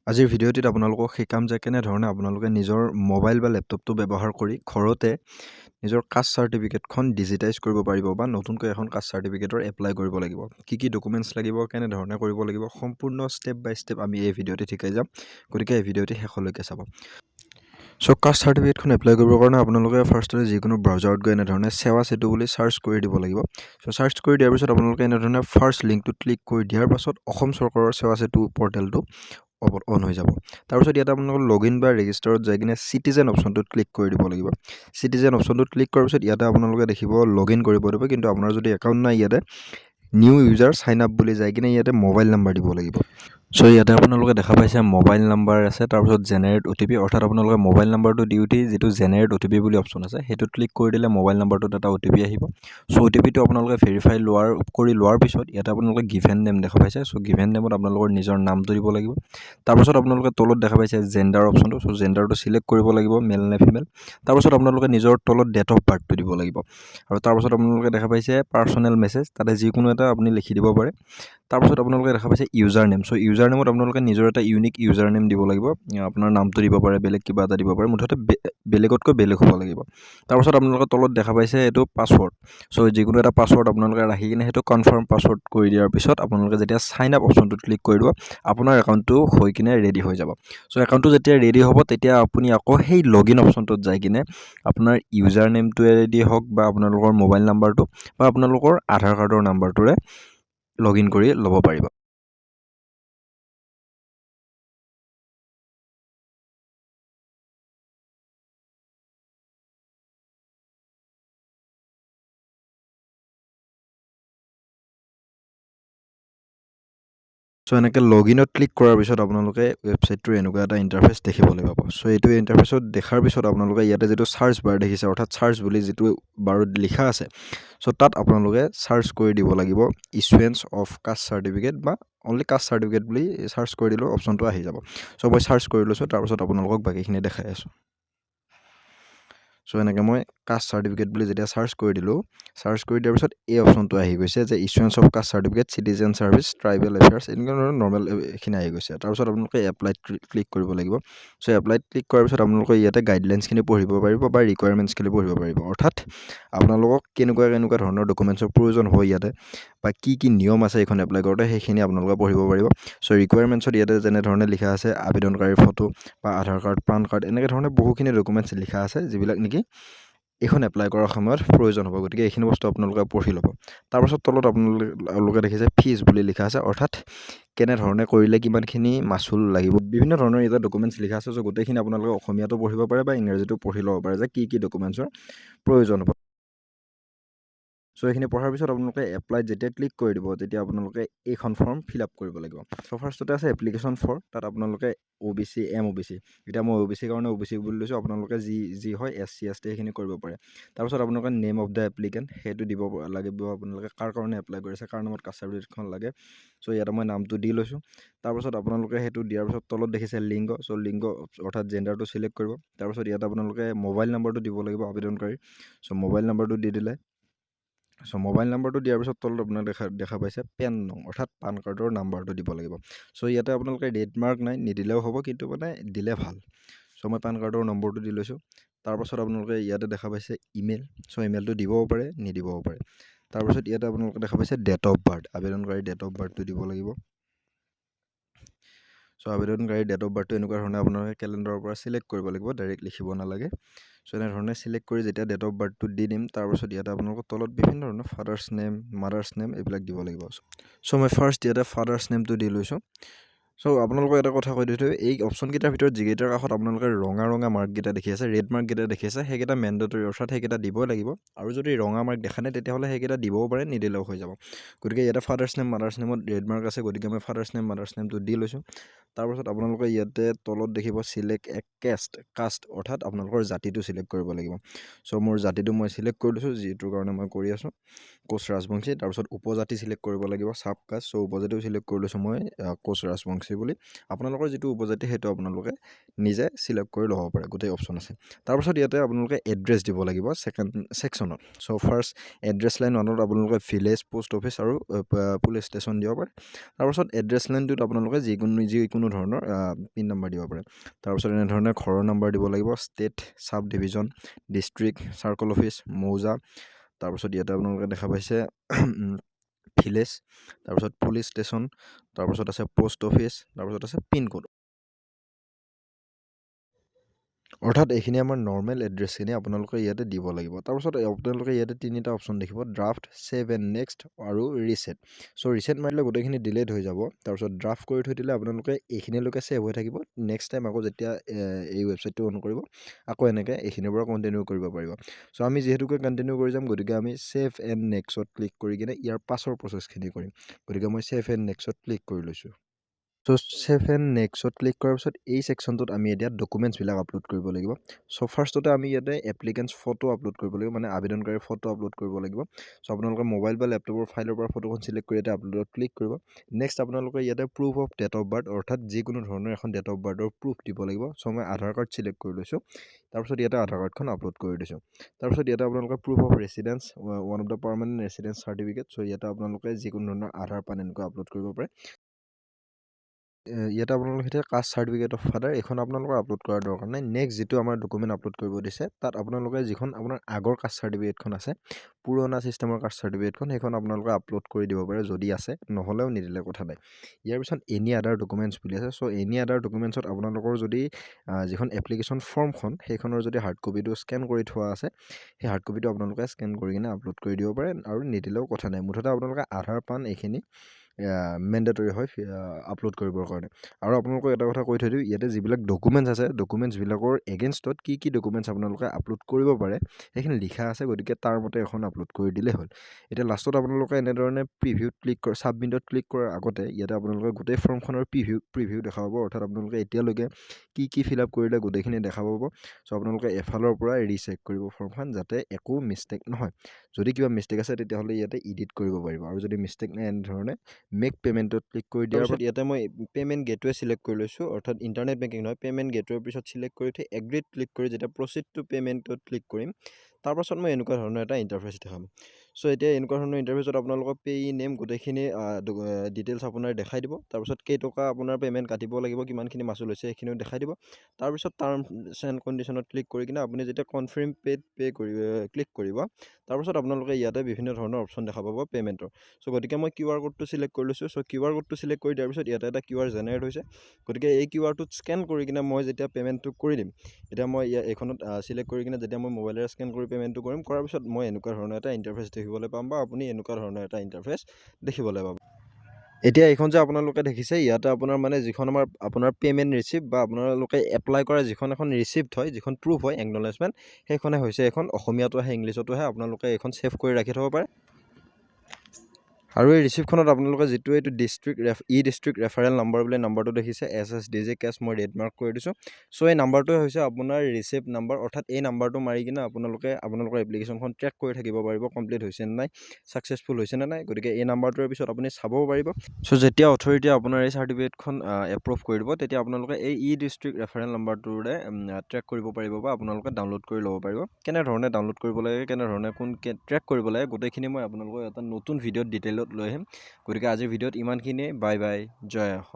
আজিৰ ভিডিঅ'টিত আপোনালোকক শিকাম যে কেনেধৰণে আপোনালোকে নিজৰ মোবাইল বা লেপটপটো ব্যৱহাৰ কৰি ঘৰতে নিজৰ কাষ্ট চাৰ্টিফিকেটখন ডিজিটাইজ কৰিব পাৰিব বা নতুনকৈ এখন কাষ্ট চাৰ্টিফিকেটৰ এপ্লাই কৰিব লাগিব। কি ডকুমেণ্টছ লাগিব, কেনেধৰণে কৰিব লাগিব, সম্পূৰ্ণ ষ্টেপ বাই ষ্টেপ আমি এই ভিডিঅ'টিত শিকাই যাম। গতিকে এই ভিডিঅ'টি শেষলৈকে চাব। চ' কাষ্ট চাৰ্টিফিকেটখন এপ্লাই কৰিবৰ কাৰণে আপোনালোকে ফাৰ্ষ্টতে যিকোনো ব্ৰাউজাৰত গৈ এনেধৰণে সেৱা সেতু বুলি চাৰ্চ কৰি দিব লাগিব। চ' চাৰ্চ কৰি দিয়াৰ পিছত আপোনালোকে এনেধৰণে ফাৰ্ষ্ট লিংকটোত ক্লিক কৰি দিয়াৰ পাছত অসম চৰকাৰৰ সেৱা সেতু পৰ্টেলটো অন হৈ যাব। তাৰপিছত ইয়াতে আপোনালোকৰ লগইন বা ৰেজিষ্টাৰত যাই কিনে চিটিজেন অপশ্যনটোত ক্লিক কৰি দিব লাগিব। চিটিজেন অপশ্যনটোত ক্লিক কৰাৰ পিছত ইয়াতে আপোনালোকে দেখিব লগইন কৰিব দিব, কিন্তু আপোনাৰ যদি একাউণ্ট নাই ইয়াতে নিউ ইউজাৰ চাইন আপ বুলি যাই কিনে ইয়াতে মোবাইল নাম্বাৰ দিব লাগিব। চ' ইয়াতে আপোনালোকে দেখা পাইছে মোবাইল নাম্বাৰ আছে, তাৰপিছত জেনেৰেট OTP, অৰ্থাৎ আপোনালোকে মোবাইল নাম্বাৰটো দি উঠি যিটো জেনেৰেট OTP বুলি অপশ্যন আছে সেইটোত ক্লিক কৰি দিলে মোবাইল নাম্বাৰটোত এটা OTP আহিব। চ' OTPটো আপোনালোকে ভেৰিফাই কৰি লোৱাৰ পিছত ইয়াতে আপোনালোকে গিভেন নেম দেখা পাইছে। চ' গিভেন নেমত আপোনালোকৰ নিজৰ নামটো দিব লাগিব। তাৰপাছত আপোনালোকে তলত দেখা পাইছে জেণ্ডাৰ অপশ্যনটো। চ' জেণ্ডাৰটো চিলেক্ট কৰিব লাগিব, মেল নে ফিমেল। তাৰপাছত আপোনালোকে নিজৰ তলত ডেট অফ বাৰ্থটো দিব লাগিব। আৰু তাৰপাছত আপোনালোকে দেখা পাইছে পাৰ্চনেল মেছেজ, তাতে যিকোনো এটা আপুনি লিখি দিব পাৰে। তাৰপাছত আপোনালোকে দেখা পাইছে ইউজাৰ নেম। চ' ইউজাৰ নেমত আপোনালোকে নিজৰ এটা ইউনিক ইউজাৰ নেম দিব লাগিব। আপোনাৰ নামটো দিব পাৰে, বেলেগ কিবা এটা দিব পাৰে, মুঠতে বেলেগতকৈ বেলেগ হ'ব লাগিব। তাৰপাছত আপোনালোকে তলত দেখা পাইছে এইটো পাছৱৰ্ড। চ' যিকোনো এটা পাছৱৰ্ড আপোনালোকে ৰাখি কিনে সেইটো কনফাৰ্ম পাছৱৰ্ড কৰি দিয়াৰ পিছত আপোনালোকে যেতিয়া চাইন আপ অপশ্যনটোত ক্লিক কৰি দিব, আপোনাৰ একাউণ্টটো হৈ কিনে ৰেডি হৈ যাব। চ' একাউণ্টটো যেতিয়া ৰেডি হ'ব তেতিয়া আপুনি আকৌ সেই লগইন অপশ্যনটোত যাই কিনে আপোনাৰ ইউজাৰ নেমটোৱেদি হওক বা আপোনালোকৰ মোবাইল নাম্বাৰটো বা আপোনালোকৰ আধাৰ কাৰ্ডৰ নাম্বাৰটোৰে লগইন কৰি ল'ব পাৰিব। চ' এনেকৈ লগইনত ক্লিক কৰাৰ পিছত আপোনালোকে ৱেবছাইটটোৰ এনেকুৱা এটা ইণ্টাৰফেচ দেখিবলৈ পাব। চ' এইটো ইণ্টাৰফেচত দেখাৰ পিছত আপোনালোকে ইয়াতে যিটো চাৰ্চ বাৰ দেখিছে, অৰ্থাৎ চাৰ্চ বুলি যিটো বাৰত লিখা আছে, চ' তাত আপোনালোকে চাৰ্চ কৰি দিব লাগিব ইছুৱেঞ্চ অফ কাষ্ট চাৰ্টিফিকেট বা অনলি কাষ্ট চাৰ্টিফিকেট বুলি চাৰ্চ কৰি দিলেও অপশ্যনটো আহি যাব। চ' মই চাৰ্চ কৰি লৈছোঁ, তাৰপিছত আপোনালোকক বাকীখিনি দেখাই আছোঁ। চ' এনেকৈ মই কাষ্ট চাৰ্টিফিকেট বুলি যেতিয়া চাৰ্চ কৰি দিলোঁ, চাৰ্চ কৰি দিয়াৰ পিছত এই অপশ্যনটো আহি গৈছে যে issuance of caste certificate, citizen services, tribal affairs, এনেকুৱা ধৰণৰ নৰ্মেল এইখিনি আহি গৈছে। তাৰপিছত আপোনালোকে এপ্লাইত ক্লিক কৰিব লাগিব। চ' এপ্লাইত ক্লিক কৰাৰ পিছত আপোনালোকে ইয়াতে গাইডলাইনছখিনি পঢ়িব পাৰিব বা ৰিকুৱাৰমেণ্টছখিনি পঢ়িব পাৰিব, অৰ্থাৎ আপোনালোকক কেনেকুৱা ধৰণৰ ডকুমেণ্টছৰ প্ৰয়োজন হয় ইয়াতে বা কি নিয়ম আছে এইখন এপ্লাই কৰোঁতে সেইখিনি আপোনালোকে পঢ়িব পাৰিব। চ' ৰিকুৱাৰমেণ্টছত ইয়াতে যেনেধৰণে লিখা আছে আবেদনকাৰীৰ ফটো বা আধাৰ কাৰ্ড, পান কাৰ্ড, এনেকৈ ধৰণে বহুখিনি ডকুমেণ্টছ লিখা আছে যিবিলাক নেকি এইখন এপ্লাই কৰাৰ সময়ত প্ৰয়োজন হ'ব। গতিকে এইখিনি বস্তু আপোনালোকে পঢ়ি ল'ব। তাৰপাছত তলত আপোনালোকে দেখিছে ফিজ বুলি লিখা আছে, অৰ্থাৎ কেনেধৰণে কৰিলে কিমানখিনি মাচুল লাগিব। বিভিন্ন ধৰণৰ ইয়াতে ডকুমেণ্টছ লিখা আছে। চ' গোটেইখিনি আপোনালোকে অসমীয়াতো পঢ়িব পাৰে বা ইংৰাজীতো পঢ়ি ল'ব পাৰে যে কি ডকুমেণ্টছৰ প্ৰয়োজন হ'ব। চ' এইখিনি পঢ়াৰ পিছত আপোনালোকে এপ্লাইত যেতিয়া ক্লিক কৰি দিব, তেতিয়া আপোনালোকে এইখন ফৰ্ম ফিল আপ কৰিব লাগিব। চ' ফাৰ্ষ্টতে আছে এপ্লিকেশ্যন ফৰ, তাত আপোনালোকে OBC, MOBC, এতিয়া মই OBC কাৰণে OBC বুলি লৈছোঁ, আপোনালোকে যি হয় SC, ST সেইখিনি কৰিব পাৰে। তাৰপিছত আপোনালোকে নেম অফ দ্য এপ্লিকেণ্ট সেইটো দিব লাগিব, আপোনালোকে কাৰ কাৰণে এপ্লাই কৰিছে, কাৰ নামত কাষ্ট চাৰ্টিফিকেটখন লাগে। চ' ইয়াতে মই নামটো দি লৈছোঁ। তাৰপাছত আপোনালোকে সেইটো দিয়াৰ পিছত তলত দেখিছে লিংগ। চ' লিংগ অৰ্থাৎ জেণ্ডাৰটো চিলেক্ট কৰিব। তাৰপিছত ইয়াতে আপোনালোকে মোবাইল নাম্বাৰটো দিব লাগিব আবেদনকাৰী। চ' মোবাইল নাম্বাৰটো দি দিলে, চ' মোবাইল নাম্বাৰটো দিয়াৰ পিছত তলত আপোনাক দেখা পাইছে পেন নং, অৰ্থাৎ পান কাৰ্ডৰ নাম্বাৰটো দিব লাগিব। চ' ইয়াতে আপোনালোকে ৰেড মাৰ্ক নাই, নিদিলেও হ'ব, কিন্তু মানে দিলে ভাল। চ' মই পান কাৰ্ডৰ নম্বৰটো দি লৈছোঁ। তাৰপাছত আপোনালোকে ইয়াতে দেখা পাইছে ইমেইল। চ' ইমেইলটো দিবও পাৰে, নিদিবও পাৰে। তাৰপাছত ইয়াতে আপোনালোকে দেখা পাইছে ডেট অফ বাৰ্থ, আবেদনকাৰী ডেট অফ বাৰ্থটো দিব লাগিব। চ' আবেদনকাৰী ডেট অফ বাৰ্থটো এনেকুৱা ধৰণে আপোনালোকে কেলেণ্ডাৰৰ পৰা চিলেক্ট কৰিব লাগিব, ডাইৰেক্ট লিখিব নালাগে। চ' এনেধৰণে চিলেক্ট কৰি যেতিয়া ডেট অফ বাৰ্থটো দি দিম, তাৰপাছত ইয়াতে আপোনালোকৰ তলত বিভিন্ন ধৰণৰ ফাদাৰ্ছ নেম, মাদাৰ্ছ নেম এইবিলাক দিব লাগিব। চ' মই ফাৰ্ষ্ট ইয়াতে ফাদাৰ্ছ নেমটো দি লৈছোঁ। চ' আপোনালোকক এটা কথা কৈ দিছোঁ, এই অপশ্যনকেইটাৰ ভিতৰত যিকেইটাৰ কাষত আপোনালোকে ৰঙা মাৰ্ককেইটা দেখি আছে, ৰেড মাৰ্ককেইটা দেখি আছে, সেইকেইটা মেণ্ডেটৰী, অৰ্থাৎ সেইকেইটা দিবই লাগিব। আৰু যদি ৰঙা মাৰ্ক দেখা নাই তেতিয়াহ'লে সেইকেইটা দিবও পাৰে, নিদিলেও হৈ যাব। গতিকে ইয়াতে ফাদাৰ্ছ নেম, মাদাৰ্ছ নেমত ৰেড মাৰ্ক আছে, গতিকে মই ফাদাৰ্ছ নেম, মাদাৰ্ছ নেমটো দি লৈছোঁ। তাৰপাছত আপোনালোকে ইয়াতে তলত দেখিব চিলেক্ট এ কাষ্ট, অৰ্থাৎ আপোনালোকৰ জাতিটো চিলেক্ট কৰিব লাগিব। চ' মোৰ জাতিটো মই চিলেক্ট কৰি লৈছোঁ, যিটোৰ কাৰণে মই কৰি আছোঁ। কোচ ৰাজবংশী তাৰপিছত উপজাতি চিলেক্ট কৰিব লাগিব সাব কাষ্ট চ' উপজাতিও চিলেক্ট কৰি লৈছোঁ মই কোচ ৰাজবংশী বুলি আপোনালোকৰ যিটো উপজাতি সেইটো আপোনালোকে নিজে চিলেক্ট কৰি ল'ব পাৰে গোটেই অপশ্যন আছে তাৰপিছত ইয়াতে আপোনালোকে এড্ৰেছ দিব লাগিব ছেকেণ্ড ছেকশ্যনত চ' ফাৰ্ষ্ট এড্ৰেছ লাইন 1ত আপোনালোকে ভিলেজ পোষ্ট অফিচ আৰু পুলিচ ষ্টেচন দিব পাৰে তাৰপিছত এড্ৰেছ লাইনটোত আপোনালোকে যিকোনো ধৰণৰ পিন নাম্বাৰ দিব পাৰে তাৰপিছত এনেধৰণে ঘৰৰ নাম্বাৰ দিব লাগিব ষ্টেট চাব ডিভিজন ডিষ্ট্ৰিক্ট চাৰ্কল অফিচ মৌজা তাৰপিছত ইয়াতে আপোনালোকে দেখা পাইছে ভিলেজ তাৰপিছত পুলিচ ষ্টেচন তাৰপিছত আছে পোষ্ট অফিচ তাৰপিছত আছে পিনক'ড অৰ্থাৎ এইখিনি আমাৰ নৰ্মেল এড্ৰেছখিনি আপোনালোকে ইয়াতে দিব লাগিব তাৰপিছত আপোনালোকে ইয়াতে তিনিটা অপশ্যন দেখিব ড্ৰাফ্ট ছেভ এণ্ড নেক্সট আৰু ৰিছেট চ' ৰিছেট মাৰিলে গোটেইখিনি ডিলেট হৈ যাব তাৰপিছত ড্ৰাফ্ট কৰি থৈ দিলে আপোনালোকে এইখিনিলৈকে ছেভ হৈ থাকিব নেক্সট টাইম আকৌ যেতিয়া এই ৱেবছাইটটো অন কৰিব আকৌ এনেকৈ এইখিনিৰ পৰা কণ্টিনিউ কৰিব পাৰিব চ' আমি যিহেতুকে কণ্টিনিউ কৰি যাম গতিকে আমি ছেভ এণ্ড নেক্সট ক্লিক কৰি কিনে ইয়াৰ পাছৰ প্ৰচেছখিনি কৰিম গতিকে মই ছেভ এণ্ড নেক্সট ক্লিক কৰি লৈছোঁ চ' ছেভ এণ্ড নেক্সট ক্লিক কৰাৰ পিছত এই ছেকশ্যনটোত আমি এতিয়া ডকুমেণ্টছবিলাক আপলোড কৰিব লাগিব চ' ফাৰ্ষ্টতে আমি ইয়াতে এপ্লিকেণ্টছ ফটো আপলোড কৰিব লাগিব মানে আবেদনকাৰীৰ ফটো আপলোড কৰিব লাগিব চ' আপোনালোকে মোবাইল বা লেপটপৰ ফাইলৰ পৰা ফটোখন চিলেক্ট কৰি ইয়াতে আপলোডত ক্লিক কৰিব নেক্সট আপোনালোকে ইয়াতে proof of date of birth অৰ্থাৎ যিকোনো ধৰণৰ এখন ডেট অফ বাৰ্থৰ প্ৰুফ দিব লাগিব চ' মই আধাৰ কাৰ্ড চিলেক্ট কৰি লৈছোঁ তাৰপিছত ইয়াতে আধাৰ কাৰ্ডখন আপলোড কৰি দিছোঁ তাৰপিছত ইয়াতে আপোনালোকে proof of residence one of the permanent residence certificate চ' ইয়াতে আপোনালোকে যিকোনো ধৰণৰ আধাৰ পান এনেকুৱা আপলোড কৰিব পাৰে ইয়াতে আপোনালোকে এতিয়া কাষ্ট চাৰ্টিফিকেট অফ ফাদাৰ এইখন আপোনালোকৰ আপলোড কৰাৰ দৰকাৰ নাই নেক্সট যিটো আমাৰ ডকুমেণ্ট আপলোড কৰিব দিছে তাত আপোনালোকে যিখন আপোনাৰ আগৰ কাষ্ট চাৰ্টিফিকেটখন আছে পুৰণা ছিষ্টেমৰ কাষ্ট চাৰ্টিফিকেটখন সেইখন আপোনালোকে আপলোড কৰি দিব পাৰে যদি আছে নহ'লেও নিদিলে কথা নাই ইয়াৰ পিছত এনি আদাৰ ডকুমেণ্টছ বুলি আছে চ' এনি আদাৰ ডকুমেণ্টছত আপোনালোকৰ যদি যিখন এপ্লিকেশ্যন ফৰ্মখন সেইখনৰ যদি হাৰ্ড কপিটো স্কেন কৰি থোৱা আছে সেই হাৰ্ড কপিটো আপোনালোকে স্কেন কৰি কিনে আপলোড কৰি দিব পাৰে আৰু নিদিলেও কথা নাই মুঠতে আপোনালোকে আধাৰ পান এইখিনি মেণ্ডেটৰী হয় আপলোড কৰিবৰ কাৰণে আৰু আপোনালোকক এটা কথা কৈ থৈ দিওঁ ইয়াতে যিবিলাক ডকুমেণ্টছ আছে ডকুমেণ্টছবিলাকৰ এগেইনষ্টত কি ডকুমেণ্টছ আপোনালোকে আপলোড কৰিব পাৰে সেইখিনি লিখা আছে গতিকে তাৰ মতে এখন আপলোড কৰি দিলেই হ'ল এতিয়া লাষ্টত আপোনালোকে এনেধৰণে প্ৰিভিউত ক্লিক কৰা ছাবমিটত ক্লিক কৰাৰ আগতে ইয়াতে আপোনালোকে গোটেই ফৰ্মখনৰ প্ৰিভিউ দেখা পাব অৰ্থাৎ আপোনালোকে এতিয়ালৈকে কি ফিল আপ কৰিলে গোটেইখিনি দেখা পাব চ' আপোনালোকে এফালৰ পৰা ৰিচেক কৰিব ফৰ্মখন যাতে একো মিষ্টেক নহয় যদি কিবা মিষ্টেক আছে তেতিয়াহ'লে ইয়াতে এডিট কৰিব পাৰিব আৰু যদি মিষ্টেক নাই এনেধৰণে মেক পে'মেণ্টত ক্লিক কৰি দিয়াৰ পিছত ইয়াতে মই পে'মেণ্ট গেটৱে চিলেক্ট কৰি লৈছোঁ অৰ্থাৎ ইণ্টাৰনেট বেংকিং নহয় পে'মেণ্ট গেটৱেৰ পিছত চিলেক্ট কৰি থৈ এগ্ৰিত ক্লিক কৰি যেতিয়া প্ৰচিড টু পে'মেণ্টত ক্লিক কৰিম তাৰপাছত মই এনেকুৱা ধৰণৰ এটা ইণ্টাৰফেচ দেখাম চ' এতিয়া এনেকুৱা ধৰণৰ ইণ্টাৰফেচত আপোনালোকৰ পে'ই নেম গোটেইখিনি ডিটেইলছ আপোনাৰ দেখাই দিব তাৰপিছত কেইটকা আপোনাৰ পে'মেণ্ট কাটিব লাগিব কিমানখিনি মাচুল হৈছে সেইখিনিও দেখাই দিব তাৰপিছত টাৰ্মছ এণ্ড কণ্ডিশ্যনত ক্লিক কৰি কিনে আপুনি যেতিয়া কনফাৰ্ম পে' ক্লিক কৰিব তাৰপিছত আপোনালোকে ইয়াতে বিভিন্ন ধৰণৰ অপশ্যন দেখা পাব পে'মেণ্টৰ চ' গতিকে মই QR কোডটো চিলেক্ট কৰি লৈছোঁ চ' QR কোডটো চিলেক্ট কৰি দিয়াৰ পিছত ইয়াতে এটা QR জেনেৰেট হৈছে গতিকে এই QRটোত স্কেন কৰি কিনে মই যেতিয়া পে'মেণ্টটো কৰি দিম এতিয়া মই এইখনত চিলেক্ট কৰি কিনে যেতিয়া মই মোবাইলেৰে স্কেন কৰি পে'মেণ্টটো কৰিম কৰাৰ পিছত মই এনেকুৱা ধৰণৰ এটা ইণ্টাৰফেচ দেখিবলৈ পাম বা আপুনি এনেকুৱা ধৰণৰ এটা ইণ্টাৰফেচ দেখিবলৈ পাব এতিয়া এইখন যে আপোনালোকে দেখিছে ইয়াতে আপোনাৰ মানে যিখন আপোনাৰ পে'মেণ্ট ৰিচিপ্ট বা আপোনালোকে এপ্লাই কৰা যিখন এখন ৰিচিপ্ট হয় যিখন প্ৰুফ হয় একনলেজমেণ্ট সেইখনে হৈছে এখন অসমীয়াটো আহে ইংলিছতো আহে আপোনালোকে এইখন ছেভ কৰি ৰাখি থ'ব পাৰে আৰু এই ৰিচিপ্টখনত আপোনালোকে যিটো এইটো ডিষ্ট্ৰিক্ট ৰেফাৰেল নাম্বাৰ বুলি নাম্বাৰটো দেখিছে SSDJ কেছ মই ৰেড মাৰ্ক কৰি দিছোঁ চ' এই নাম্বাৰটোৱে হৈছে আপোনাৰ ৰিচিপ্ট নাম্বাৰ অৰ্থাৎ এই নাম্বাৰটো মাৰি কিনে আপোনালোকে আপোনালোকৰ এপ্লিকেশ্যনখন ট্ৰেক কৰি থাকিব পাৰিব কমপ্লিট হৈছে নে নাই ছাকচেছফুল হৈছে নে নাই গতিকে এই নাম্বাৰটোৰ পিছত আপুনি চাবও পাৰিব চ' যেতিয়া অথৰিটিয়ে আপোনাৰ এই চাৰ্টিফিকেটখন এপ্ৰুভ কৰি দিব তেতিয়া আপোনালোকে এই ডিষ্ট্ৰিক্ট ৰেফাৰেল নাম্বাৰটোৰে ট্ৰেক কৰিব পাৰিব বা আপোনালোকে ডাউনলোড কৰি ল'ব পাৰিব কেনেধৰণে ডাউনলোড কৰিব লাগে কেনেধৰণে ট্ৰেক কৰিব লাগে গোটেইখিনি মই আপোনালোকক এটা নতুন ভিডিঅ'ত ডিটেইলত লৈ আহিম গতিকে আজিৰ ভিডিঅ'ত ইমানখিনিয়ে বাই বাই জয় অসম